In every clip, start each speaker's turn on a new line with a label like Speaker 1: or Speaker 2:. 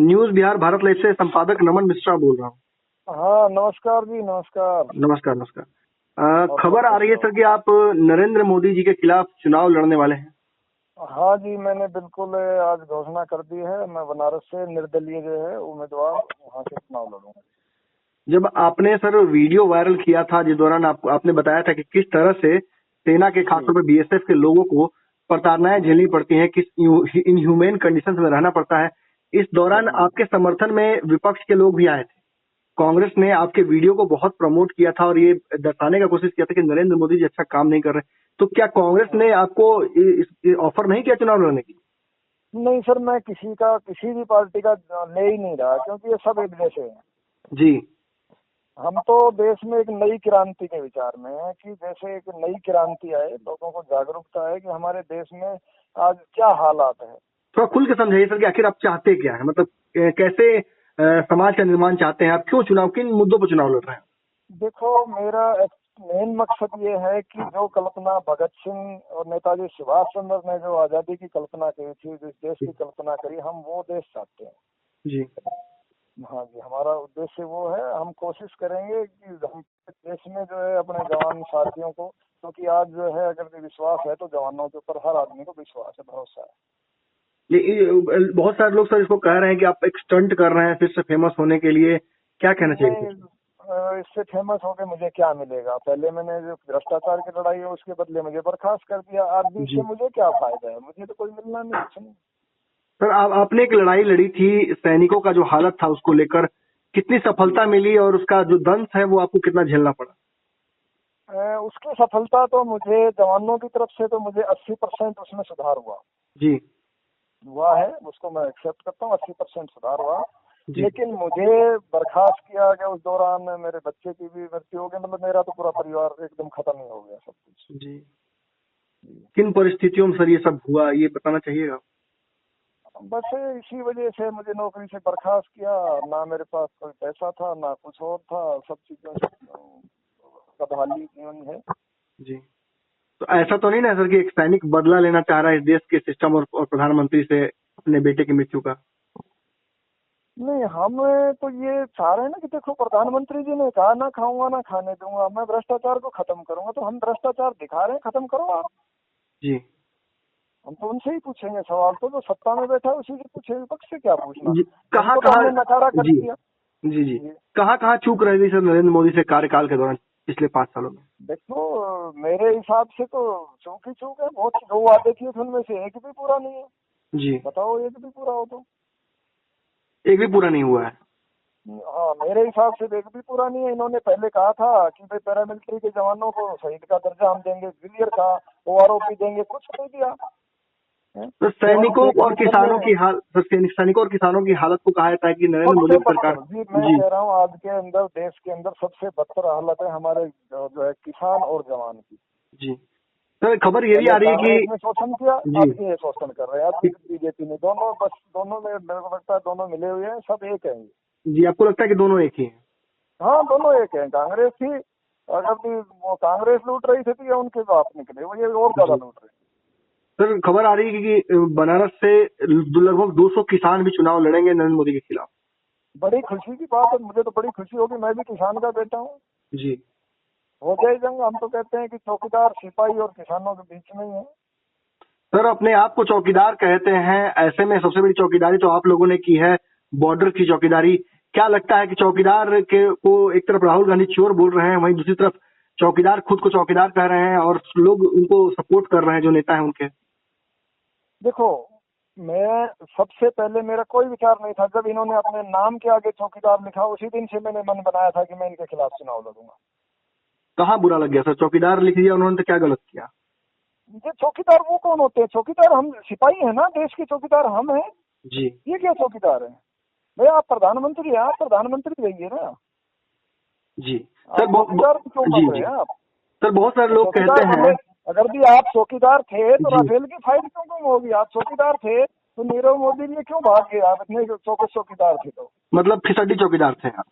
Speaker 1: News Bihar Bharat live से संपादक नमन मिश्रा बोल रहा हूँ।
Speaker 2: हाँ नमस्कार जी, नमस्कार।
Speaker 1: नमस्कार नमस्कार। खबर आ रही है सर कि आप नरेंद्र मोदी जी के खिलाफ चुनाव लड़ने वाले हैं।
Speaker 2: हाँ जी, मैंने बिल्कुल आज घोषणा कर दी है। मैं बनारस से निर्दलीय जो है उम्मीदवार वहाँ से चुनाव लड़ूंगा।
Speaker 1: जब आपने सर वीडियो वायरल किया था जिस दौरान आपने बताया था कि किस तरह से सेना के खासतौर पर बीएसएफ के लोगों को प्रताड़नाएं झेलनी पड़ती हैं, किस इनह्यूमेन कंडीशन में रहना पड़ता है, इस दौरान आपके समर्थन में विपक्ष के लोग भी आए थे। कांग्रेस ने आपके वीडियो को बहुत प्रमोट किया था और ये दर्शाने का कोशिश किया था कि नरेंद्र मोदी जी अच्छा काम नहीं कर रहे। तो क्या कांग्रेस ने आपको ऑफर नहीं किया चुनाव लड़ने की?
Speaker 2: नहीं सर, मैं किसी भी पार्टी का ले ही नहीं रहा, क्योंकि ये सब एक जैसे हैं
Speaker 1: जी।
Speaker 2: हम तो देश में एक नई क्रांति के विचार में है कि जैसे एक नई क्रांति आए, लोगों को जागरूकता है कि हमारे देश में आज क्या हालात है।
Speaker 1: थोड़ा खुल के समझाइए सर कि आखिर आप चाहते क्या है, मतलब कैसे समाज का निर्माण चाहते हैं आप, क्यों चुनाव, किन मुद्दों पर चुनाव लड़ रहे हैं?
Speaker 2: देखो, मेरा मेन मकसद ये है कि जो कल्पना भगत सिंह और नेताजी सुभाष चंद्र ने जो आजादी की कल्पना की थी, जिस देश की कल्पना करी, हम वो देश चाहते हैं
Speaker 1: जी।
Speaker 2: हाँ जी, हमारा उद्देश्य वो है। हम कोशिश करेंगे कि हम देश में जो है अपने जवान साथियों को, क्योंकि आज जो है अगर विश्वास है तो जवानों के ऊपर हर आदमी को विश्वास है, भरोसा है।
Speaker 1: बहुत सारे लोग सर इसको कह रहे हैं कि आप एक स्टंट कर रहे हैं फिर से फेमस होने के लिए, क्या कहना चाहिए?
Speaker 2: इससे फेमस होके मुझे क्या मिलेगा? पहले मैंने जो भ्रष्टाचार की लड़ाई है उसके बदले मुझे बर्खास्त कर दिया, आज भी इससे मुझे क्या फायदा है? मुझे तो कोई मिलना नहीं, कुछ नहीं।
Speaker 1: सर आपने एक लड़ाई लड़ी थी सैनिकों का जो हालत था उसको लेकर, कितनी सफलता मिली और उसका जो दंश है वो आपको कितना झेलना पड़ा?
Speaker 2: उसकी सफलता तो मुझे जवानों की तरफ से तो मुझे 80% उसमें सुधार हुआ है, उसको मैं एक्सेप्ट करता हूँ। 80% सुधार हुआ, लेकिन मुझे बर्खास्त किया गया। उस दौरान मेरे बच्चे की भी मृत्यु हो गई, मतलब मेरा तो पूरा परिवार एकदम खत्म ही हो गया, सब कुछ।
Speaker 1: जी। किन परिस्थितियों में सर ये सब हुआ, ये बताना चाहिएगा?
Speaker 2: बस इसी वजह से मुझे नौकरी से बर्खास्त किया। ना मेरे पास कोई पैसा था, ना कुछ और था, सब चीजों से बदहाली जीवन है।
Speaker 1: जी। तो ऐसा तो नहीं ना सर कि एक सैनिक बदला लेना चाह रहा है इस देश के सिस्टम और प्रधानमंत्री से अपने बेटे की मृत्यु का?
Speaker 2: नहीं, हम तो ये चाह रहे हैं ना कि देखो, प्रधानमंत्री जी ने कहा ना खाऊंगा ना खाने दूंगा, मैं भ्रष्टाचार को खत्म करूंगा। तो हम भ्रष्टाचार दिखा रहे हैं, खत्म करो आप।
Speaker 1: जी।
Speaker 2: हम तो उनसे ही पूछेंगे सवाल, तो जो सत्ता में बैठा है उसी से पूछे, विपक्ष से क्या पूछना?
Speaker 1: कहाँ
Speaker 2: हमने नकारा कर दिया।
Speaker 1: जी जी, कहाँ चूक रही थी सर नरेंद्र मोदी से कार्यकाल के दौरान पिछले 5 सालों में?
Speaker 2: देखो, मेरे हिसाब से तो चूक ही चूक है। बहुत जो वादे किए थे उनमें से एक भी पूरा नहीं है।
Speaker 1: जी।
Speaker 2: बताओ, एक भी पूरा हो तो?
Speaker 1: एक भी पूरा नहीं हुआ है।
Speaker 2: हाँ, मेरे हिसाब से एक भी पूरा नहीं है। इन्होंने पहले कहा था कि भाई पैरामिलिट्री के जवानों को शहीद का दर्जा हम देंगे, क्लियर कहा, ओआरओपी देंगे, कुछ नहीं दिया।
Speaker 1: तो सैनिकों और किसानों की हालत को कहा जाता है कि नरेंद्र मोदी सरकार
Speaker 2: जी, मैं कह रहा हूँ आज के अंदर देश के अंदर सबसे बदतर हालत है हमारे जो है किसान और जवान की।
Speaker 1: जी। तो खबर ये भी आ रही है कि
Speaker 2: शोषण किया, अब ये शोषण कर रहे हैं अब बीजेपी ने। दोनों में मेरे को लगता है दोनों मिले हुए हैं, सब एक है।
Speaker 1: जी, आपको लगता है कि दोनों एक ही हैं?
Speaker 2: हाँ, दोनों एक हैं। कांग्रेस थी, अगर भी वो कांग्रेस लूट रही थी तो ये उनके बाप निकले, वो ये और ज्यादा लूट रहे।
Speaker 1: सर खबर आ रही है कि बनारस से लगभग 200 किसान भी चुनाव लड़ेंगे नरेंद्र मोदी के खिलाफ।
Speaker 2: बड़ी खुशी की बात है, मुझे तो बड़ी खुशी होगी। मैं भी किसान का बेटा हूँ।
Speaker 1: जी।
Speaker 2: हो जाए जंग। हम तो कहते हैं कि चौकीदार सिपाही और किसानों के बीच में ही है।
Speaker 1: सर अपने आप को चौकीदार कहते हैं, ऐसे में सबसे बड़ी चौकीदारी तो आप लोगों ने की है, बॉर्डर की चौकीदारी। क्या लगता है कि चौकीदार के को एक तरफ राहुल गांधी चोर बोल रहे हैं, वहीं दूसरी तरफ चौकीदार खुद को चौकीदार कह रहे हैं और लोग उनको सपोर्ट कर रहे हैं जो नेता है उनके?
Speaker 2: देखो, मैं सबसे पहले मेरा कोई विचार नहीं था। जब इन्होंने अपने नाम के आगे चौकीदार लिखा, उसी दिन से मैंने मन बनाया था कि मैं इनके खिलाफ चुनाव लड़ूंगा।
Speaker 1: कहाँ बुरा लग गया सर? चौकीदार लिख दिया उन्होंने तो क्या गलत किया?
Speaker 2: ये चौकीदार वो कौन होते हैं? चौकीदार हम सिपाही है ना, देश के चौकीदार हम हैं।
Speaker 1: जी।
Speaker 2: ये क्या चौकीदार है? भैया आप प्रधानमंत्री हैं, आप प्रधानमंत्री रहिए ना।
Speaker 1: जी
Speaker 2: सर, चौकीदार क्यों बन रहे हैं आप?
Speaker 1: सर बहुत सारे लोग कहते हैं,
Speaker 2: अगर भी आप चौकीदार थे तो राफेल की फाइट क्यों कम होगी? आप चौकीदार थे तो नीरव मोदी लिए क्यों भाग गए? आप इतने चौकीदार थे तो
Speaker 1: मतलब फिसड्डी चौकीदार थे आप?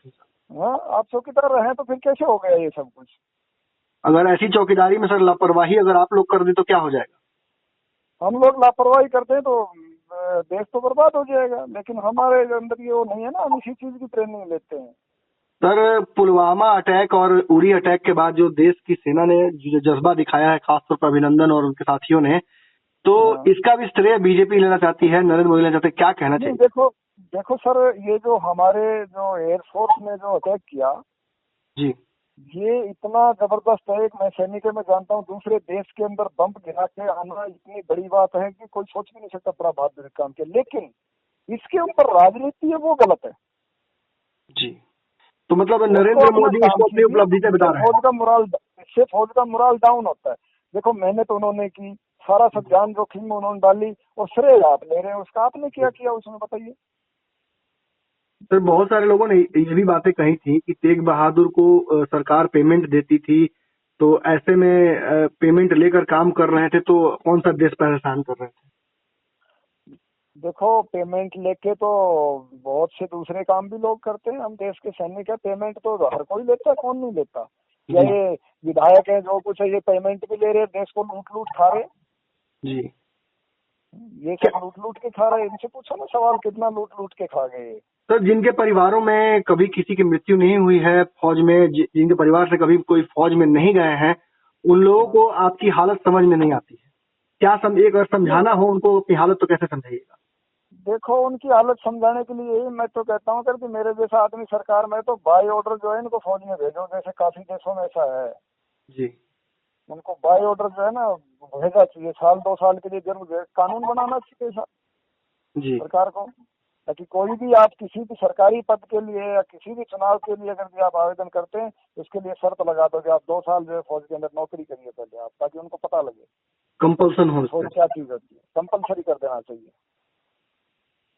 Speaker 2: हाँ, आप चौकीदार रहे तो फिर कैसे हो गया ये सब कुछ?
Speaker 1: अगर ऐसी चौकीदारी में सर लापरवाही अगर आप लोग कर दे तो क्या हो जाएगा?
Speaker 2: हम लोग लापरवाही करते हैं तो देश तो बर्बाद हो जाएगा। लेकिन हमारे अंदर ये वो नहीं है ना, हम इसी चीज की ट्रेनिंग लेते हैं।
Speaker 1: सर, पुलवामा अटैक और उरी अटैक के बाद जो देश की सेना ने जो जज्बा दिखाया है, खासतौर पर अभिनंदन और उनके साथियों ने, तो इसका भी श्रेय बीजेपी लेना चाहती है, नरेंद्र मोदी लेना चाहते हैं, क्या कहना चाहिए?
Speaker 2: देखो सर, ये जो हमारे जो एयरफोर्स ने जो अटैक किया
Speaker 1: जी,
Speaker 2: ये इतना जबरदस्त है। मैं सैनिक में जानता हूँ, दूसरे देश के अंदर बम गिरा के आना इतनी बड़ी बात है कि कोई सोच भी नहीं सकता बड़ा बहादुर काम के। लेकिन इसके ऊपर राजनीति है वो गलत है
Speaker 1: जी। तो मतलब नरेंद्र मोदी इसको अपनी उपलब्धि से बता रहे हैं।
Speaker 2: इससे फौज का मोरल डाउन होता है। देखो मेहनत उन्होंने की, सारा सब जान जोखिम में उन्होंने डाली, और श्रेय आप ले रहे हैं उसका। आपने क्या किया उसमें बताइए?
Speaker 1: सर, बहुत सारे लोगों ने ये भी बातें कही थी कि तेग बहादुर को सरकार पेमेंट देती थी, तो ऐसे में पेमेंट लेकर काम कर रहे थे, तो कौन सा देश परेशान कर रहे थे?
Speaker 2: देखो पेमेंट लेके तो बहुत से दूसरे काम भी लोग करते हैं। हम देश के सैनिक है, पेमेंट तो हर कोई लेता है, कौन नहीं लेता? या ये विधायक है जो कुछ है, ये पेमेंट भी ले रहे, देश को लूट लूट खा रहे
Speaker 1: जी।
Speaker 2: ये सब लूट लूट के खा रहे। इनसे पूछो ना सवाल, कितना लूट लूट के खा गए।
Speaker 1: सर, जिनके परिवारों में कभी किसी की मृत्यु नहीं हुई है फौज में, जिनके परिवार से कभी कोई फौज में नहीं गए हैं, उन लोगों को आपकी हालत समझ में नहीं आती है। क्या एक अगर समझाना हो उनको अपनी हालत, तो कैसे समझाइएगा?
Speaker 2: देखो उनकी हालत समझाने के लिए मैं तो कहता हूँ कि मेरे जैसा आदमी सरकार में तो बाय ऑर्डर जो है इनको फौज में भेजो। जैसे काफी देशों में ऐसा है
Speaker 1: जी।
Speaker 2: उनको बाय ऑर्डर जो है ना भेजा चाहिए, साल 2 साल के लिए जरूर कानून बनाना चाहिए ऐसा
Speaker 1: जी।
Speaker 2: सरकार को, ताकि कोई भी आप किसी भी सरकारी पद के लिए या किसी भी चुनाव के लिए अगर भी आप आवेदन करते हैं तो उसके लिए शर्त लगा दो कि आप 2 साल जो है फौज के अंदर नौकरी करिए पहले आप, ताकि उनको पता लगे
Speaker 1: कंपल्सन हो,
Speaker 2: फौज क्या चीज होती है। कंपल्सरी कर देना चाहिए।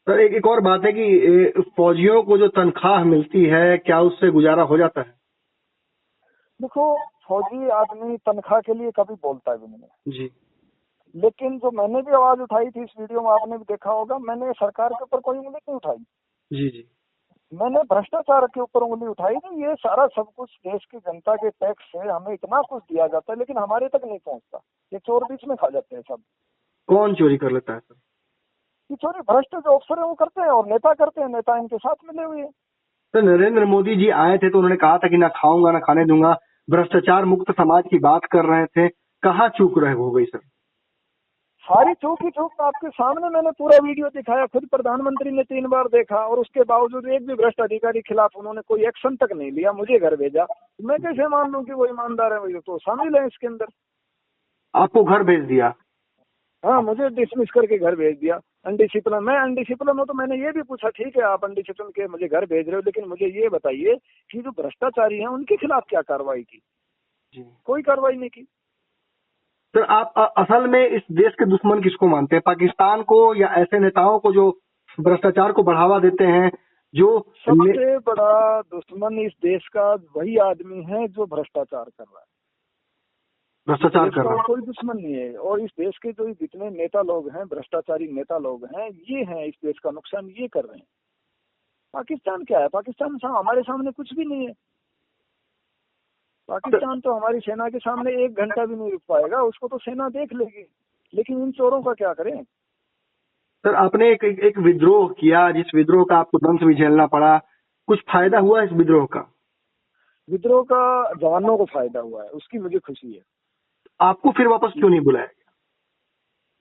Speaker 1: सर, एक और बात है कि फौजियों को जो तनख्वाह मिलती है, क्या उससे गुजारा हो जाता है?
Speaker 2: देखो फौजी आदमी तनख्वाह के लिए कभी बोलता भी नहीं है
Speaker 1: जी।
Speaker 2: लेकिन जो मैंने भी आवाज उठाई थी इस वीडियो में, आपने भी देखा होगा, मैंने सरकार के ऊपर कोई उंगली नहीं उठाई।
Speaker 1: जी जी।
Speaker 2: मैंने भ्रष्टाचार के ऊपर उंगली उठाई थी। ये सारा सब कुछ देश की जनता के टैक्स से हमें इतना कुछ दिया जाता है लेकिन हमारे तक नहीं पहुंचता। ये चोर बीच में खा जाते हैं सब।
Speaker 1: कौन चोरी कर लेता है सर?
Speaker 2: ये चोरी भ्रष्ट जो अफसर है वो करते हैं और नेता करते हैं, नेता इनके साथ मिले हुए हैं।
Speaker 1: तो नरेंद्र मोदी जी आए थे तो उन्होंने कहा था कि ना खाऊंगा ना खाने दूंगा, भ्रष्टाचार मुक्त समाज की बात कर रहे थे। कहाँ चूक रहे हो गई सर?
Speaker 2: सारी चूक ही चूक आपके सामने मैंने पूरा वीडियो दिखाया। खुद प्रधानमंत्री ने 3 बार देखा और उसके बावजूद एक भी भ्रष्ट अधिकारी खिलाफ उन्होंने कोई एक्शन तक नहीं लिया। मुझे घर भेजा, मैं कैसे मान लूं कि वो ईमानदार है? वही तो शामिल है इसके अंदर।
Speaker 1: आपको घर भेज दिया?
Speaker 2: हाँ, मुझे डिसमिस करके घर भेज दिया। अनडिसिप्लिन, मैं अनडिसिप्लिन हूँ तो मैंने ये भी पूछा, ठीक है आप अनडिसिप्लिन के मुझे घर भेज रहे हो, लेकिन मुझे ये बताइए कि जो भ्रष्टाचारी हैं उनके खिलाफ क्या कार्रवाई की? कोई कार्रवाई नहीं की।
Speaker 1: सर, आप असल में इस देश के दुश्मन किसको मानते हैं? पाकिस्तान को या ऐसे नेताओं को जो भ्रष्टाचार को बढ़ावा देते हैं? जो
Speaker 2: सबसे बड़ा दुश्मन इस देश का वही आदमी है जो भ्रष्टाचार कर रहा है।
Speaker 1: भ्रष्टाचार कर रहा है,
Speaker 2: कोई दुश्मन नहीं है। और इस देश के जो जितने नेता लोग हैं, भ्रष्टाचारी नेता लोग हैं, ये हैं इस देश का नुकसान ये कर रहे हैं। पाकिस्तान क्या है? पाकिस्तान हमारे सामने कुछ भी नहीं है। पाकिस्तान तो हमारी सेना के सामने 1 घंटा भी नहीं रुक पाएगा, उसको तो सेना देख लेगी। लेकिन इन चोरों का क्या करें?
Speaker 1: सर, आपने एक विद्रोह किया, जिस विद्रोह का आपको दंश भी झेलना पड़ा, कुछ फायदा हुआ इस विद्रोह का?
Speaker 2: विद्रोह का जवानों को फायदा हुआ है, उसकी मुझे खुशी है।
Speaker 1: आपको फिर वापस क्यों नहीं बुलाया?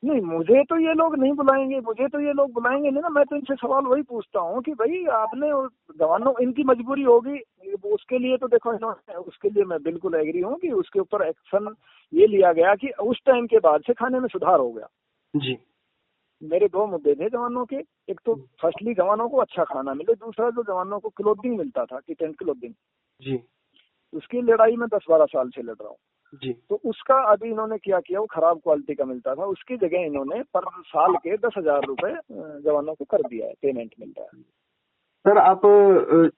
Speaker 2: नहीं, मुझे तो ये लोग नहीं बुलाएंगे, मुझे तो ये लोग बुलाएंगे नहीं ना। मैं तो इनसे सवाल वही पूछता हूँ कि भाई आपने जवानों, इनकी मजबूरी होगी उसके लिए तो देखो इन्होंने, उसके लिए मैं बिल्कुल एग्री हूँ कि उसके ऊपर एक्शन ये लिया गया कि उस टाइम के बाद से खाने में सुधार हो गया।
Speaker 1: जी।
Speaker 2: मेरे 2 मुद्दे थे जवानों के। एक तो फर्स्टली जवानों को अच्छा खाना मिले, दूसरा जो जवानों को क्लोथिंग मिलता था कि टेंट क्लोथिंग,
Speaker 1: जी।
Speaker 2: उसकी लड़ाई में 10-12 साल से लड़ रहा हूँ।
Speaker 1: जी।
Speaker 2: तो उसका अभी इन्होंने क्या किया, वो खराब क्वालिटी का मिलता था, उसकी जगह इन्होंने पर साल के 10,000 रुपए जवानों को कर दिया है, पेमेंट मिल रहा है।
Speaker 1: सर, आप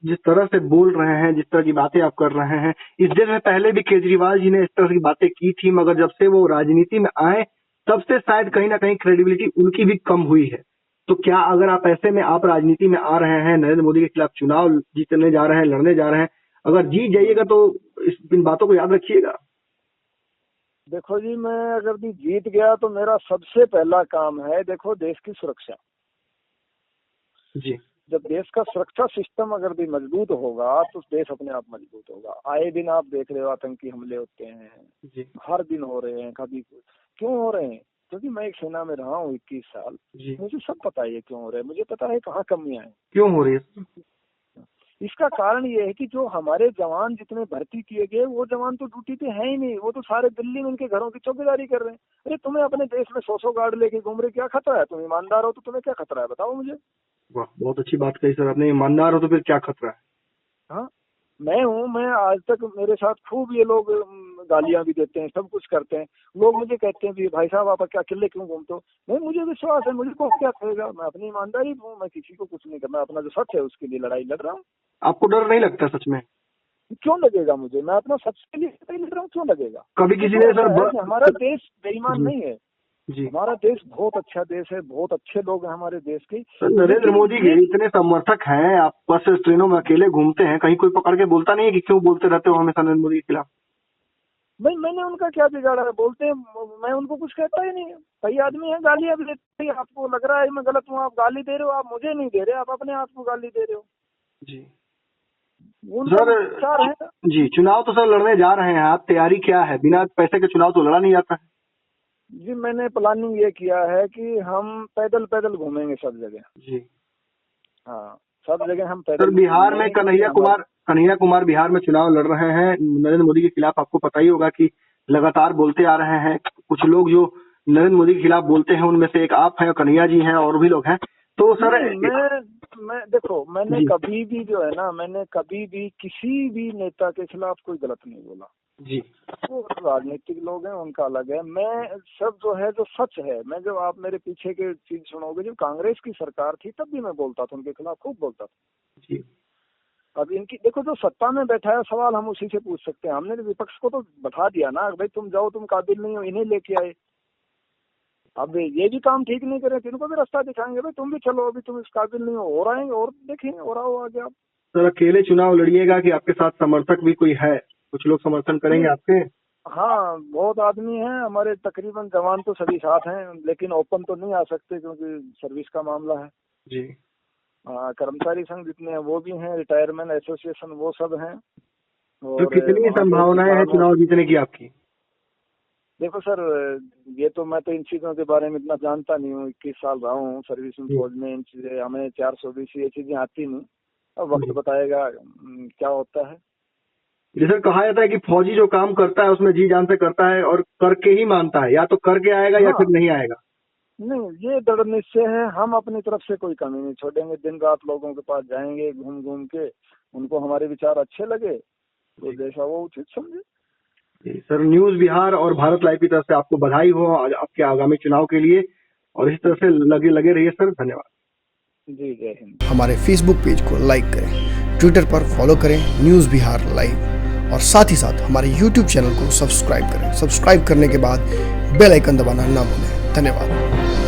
Speaker 1: जिस तरह से बोल रहे हैं, जिस तरह की बातें आप कर रहे हैं, इस देश में पहले भी केजरीवाल जी ने इस तरह की बातें की थी, मगर जब से वो राजनीति में आए तब से शायद कहीं ना कहीं क्रेडिबिलिटी उनकी भी कम हुई है। तो क्या अगर आप ऐसे में आप राजनीति में आ रहे हैं, नरेंद्र मोदी के खिलाफ चुनाव जीतने जा रहे हैं, लड़ने जा रहे हैं, अगर जीत जाइएगा तो इन बातों को याद रखिएगा।
Speaker 2: देखो जी, मैं अगर भी जीत गया तो मेरा सबसे पहला काम है देखो देश की सुरक्षा।
Speaker 1: जी।
Speaker 2: जब देश का सुरक्षा सिस्टम अगर भी मजबूत होगा तो देश अपने आप मजबूत होगा। आए दिन आप देख रहे हो आतंकी हमले होते हैं
Speaker 1: जी।
Speaker 2: हर दिन हो रहे हैं, कभी क्यों हो रहे हैं? क्योंकि मैं एक सेना में रहा हूँ 21 साल, मुझे सब पता है ये क्यों हो रहा है, मुझे पता है कहाँ कमियां हैं,
Speaker 1: क्यों हो रही है।
Speaker 2: इसका कारण ये है कि जो हमारे जवान जितने भर्ती किए गए वो जवान तो ड्यूटी पे है ही नहीं, वो तो सारे दिल्ली में उनके घरों की चौकीदारी कर रहे हैं। अरे तुम्हें अपने देश में 100 गार्ड लेके घूम रहे, क्या खतरा है? तुम ईमानदार हो तो तुम्हें क्या खतरा है, बताओ मुझे।
Speaker 1: वाह, बहुत अच्छी बात कही सर आपने, ईमानदार हो तो फिर क्या खतरा है।
Speaker 2: हाँ, मैं आज तक मेरे साथ खूब ये लोग गालियां भी देते हैं, सब कुछ करते हैं, लोग मुझे कहते हैं भी भाई साहब आप क्या अकेले क्यों घूमते हो? नहीं, मुझे विश्वास है, मुझे को क्या कहेगा, मैं अपनी ईमानदारी हूँ, मैं किसी को कुछ नहीं करना, अपना जो सच है उसके लिए लड़ाई लड़ रहा हूँ।
Speaker 1: आपको डर नहीं लगता सच में?
Speaker 2: क्यों लगेगा मुझे, मैं अपना सच के लिए लड़ रहा हूँ, क्यों लगेगा?
Speaker 1: कभी किसी ने सर
Speaker 2: हमारा देश बेईमान नहीं है
Speaker 1: जी,
Speaker 2: हमारा देश बहुत अच्छा देश है, बहुत अच्छे लोग हैं हमारे देश के।
Speaker 1: नरेंद्र मोदी के इतने समर्थक हैं, आप बस ट्रेनों में अकेले घूमते हैं, कहीं कोई पकड़ के बोलता नहीं है कि क्यों बोलते रहते हो हमेशा नरेंद्र मोदी के खिलाफ?
Speaker 2: भाई मैंने उनका क्या बिगाड़ा है, बोलते हैं, मैं उनको कुछ कहता ही नहीं। कई आदमी है गालियां भी देते हैं, आपको लग रहा है मैं गलत हूँ, आप गाली दे रहे हो, आप मुझे नहीं दे रहे, आप अपने आप को गाली दे रहे हो
Speaker 1: जी।
Speaker 2: सर
Speaker 1: जी, चुनाव तो सर लड़ने जा रहे हैं आप, तैयारी क्या है? बिना पैसे के चुनाव तो लड़ा नहीं जाता है।
Speaker 2: जी, मैंने प्लानिंग ये किया है कि हम पैदल पैदल घूमेंगे सब जगह।
Speaker 1: जी
Speaker 2: हाँ, सब जगह हम पैदल।
Speaker 1: सर बिहार में कन्हैया कुमार बिहार में चुनाव लड़ रहे हैं नरेंद्र मोदी के खिलाफ। आपको पता ही होगा कि लगातार बोलते आ रहे हैं, कुछ लोग जो नरेंद्र मोदी के खिलाफ बोलते हैं उनमें से एक आप हैं, कन्हैया जी हैं, और भी लोग हैं। तो सर
Speaker 2: मैं देखो, मैंने कभी भी जो है ना, मैंने कभी भी किसी भी नेता के खिलाफ कोई गलत नहीं बोला
Speaker 1: जी।
Speaker 2: वो राजनीतिक लोग हैं, उनका अलग है। मैं सब जो है, जो सच है, मैं जब आप मेरे पीछे के चीज सुनोगे, जब कांग्रेस की सरकार थी तब भी मैं बोलता था, उनके खिलाफ खूब बोलता था
Speaker 1: जी।
Speaker 2: अब इनकी देखो, जो सत्ता में बैठा है सवाल हम उसी से पूछ सकते हैं। हमने विपक्ष को तो बैठा दिया ना, भाई तुम जाओ, तुम काबिल नहीं हो, इन्हें लेके आए। अब ये भी काम ठीक नहीं करे, इनको भी रास्ता दिखाएंगे, भाई तुम भी चलो, अभी तुम इस काबिल नहीं हो, और आएंगे और देखेंगे, और आओ आगे आप।
Speaker 1: सर अकेले चुनाव लड़िएगा कि आपके साथ समर्थक भी कोई है? कुछ लोग समर्थन करेंगे आपके?
Speaker 2: हाँ, बहुत आदमी हैं हमारे, तकरीबन जवान तो सभी साथ हैं, लेकिन ओपन तो नहीं आ सकते क्योंकि सर्विस का मामला है
Speaker 1: जी।
Speaker 2: कर्मचारी संघ जितने हैं वो भी हैं, रिटायरमेंट एसोसिएशन वो सब हैं।
Speaker 1: तो कितनी संभावनाएं हैं चुनाव जीतने की आपकी?
Speaker 2: देखो सर, ये तो मैं तो इन चीजों के बारे में इतना जानता नहीं हूँ, 21 साल रहा हूँ सर्विस में, फौज में, इन चीजें हमें 420 ये चीजें आती नहीं। अब वक्त बताएगा क्या होता है।
Speaker 1: जैसे कहा जाता है कि फौजी जो काम करता है उसमें जी जान से करता है और करके ही मानता है, या तो करके आएगा या फिर नहीं आएगा।
Speaker 2: नहीं, ये दृढ़ निश्चय है, हम अपनी तरफ से कोई कमी नहीं छोड़ेंगे, दिन रात लोगों के पास जाएंगे, घूम घूम के, उनको हमारे विचार अच्छे लगे तो जैसा वो उचित समझे।
Speaker 1: सर, न्यूज बिहार और भारत लाइव की तरफ से आपको बधाई हो आपके आगामी चुनाव के लिए, और इस तरह से लगे रहिए सर। धन्यवाद
Speaker 2: जी, जय हिंद।
Speaker 3: हमारे फेसबुक पेज को लाइक करें, ट्विटर पर फॉलो करें न्यूज बिहार लाइव, और साथ ही साथ हमारे यूट्यूब चैनल को सब्सक्राइब करें। सब्सक्राइब करने के बाद बेल आइकन दबाना ना भूलें। धन्यवाद।